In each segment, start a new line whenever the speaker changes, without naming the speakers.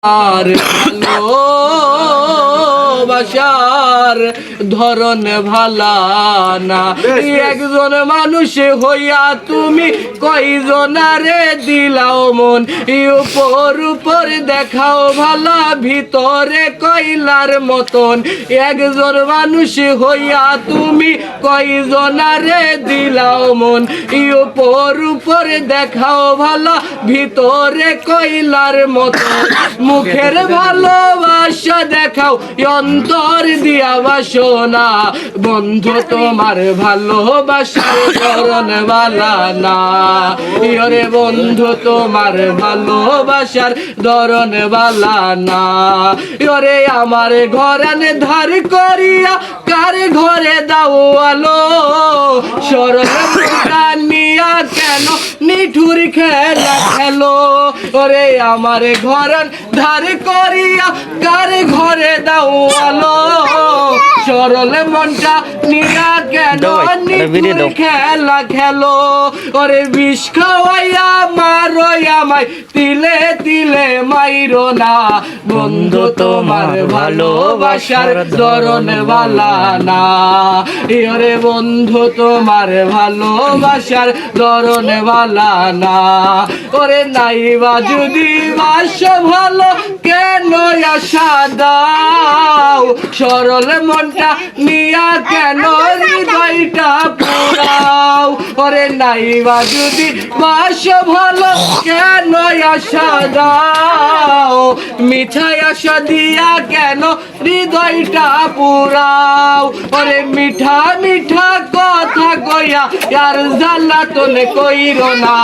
আর ভালোবাসার ধরন ভালা না। একজন মানুষ হইয়া তুমি কয়জনারে দিলাও মন, উপর উপর দেখাও ভালা ভিতরে কয়লার মতন। একজন মানুষ হইয়া তুমি কয়জনারে দিলাও মন, উপর উপর দেখাও ভালা ভিতরে কয়লার মতন। মুখের ভালোবাসা দেখাও অন্তর দিয়া বাসনা, বন্ধু তোমার ভালোবাসার ধরন ভালা না। ইরে বন্ধু তোমার ভালোবাসার ধরন ভালা না। ইরে আমার ঘরান ধার করিয়া কার ঘরে দাও আলো, সরল নিয়া কেন নিঠুর খেলা খেলো। ওরে আমার ঘরান ধার করিয়া কার ঘরে দাও আলো, সরল মনটা নিয়া কেন নিঠুর খেলা খেলো। ওরে বিষ খাওয়াইয়া মারো আমায় তিলে তিলে মাইরো না, বন্ধু তোমার ভালোবাসার ধরন ভালা না। ওরে বন্ধু তোমার ভালোবাসার ধরন ভালা না। ওরে নাইবা যদি বাস ভালো কেন আশা দাও, সরল মনটা নিয়া কেন হৃদয়টা পোড়াও। ওরে নাইবা যদি বাস ভালো কেন আশা দাও, মিঠাই আশা দিয়া কেন হৃদয়টা পোড়াও। ওরে মিঠা মিঠা কথা কইয়া আর জ্বালাতন কইরো না,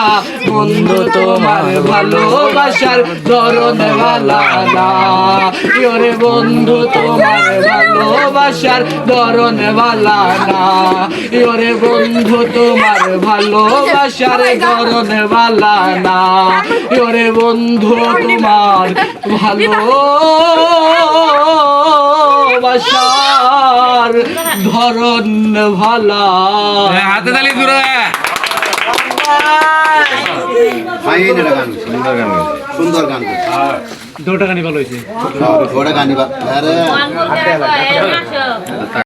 বন্ধু তোমার ভালোবাসার ধরন ভালা না। ওরে বন্ধু তোমার ভালোবাসার ধরন ভালা না। ওরে বন্ধু তোমার ভালোবাসার ধরন ভালা না। ওরে বন্ধু তোমার ভালোবাসার ধরন ভালা।
হাতে তালি দূরে
সুন্দর গান
দুটা গানি ভালো হয়েছে।
গান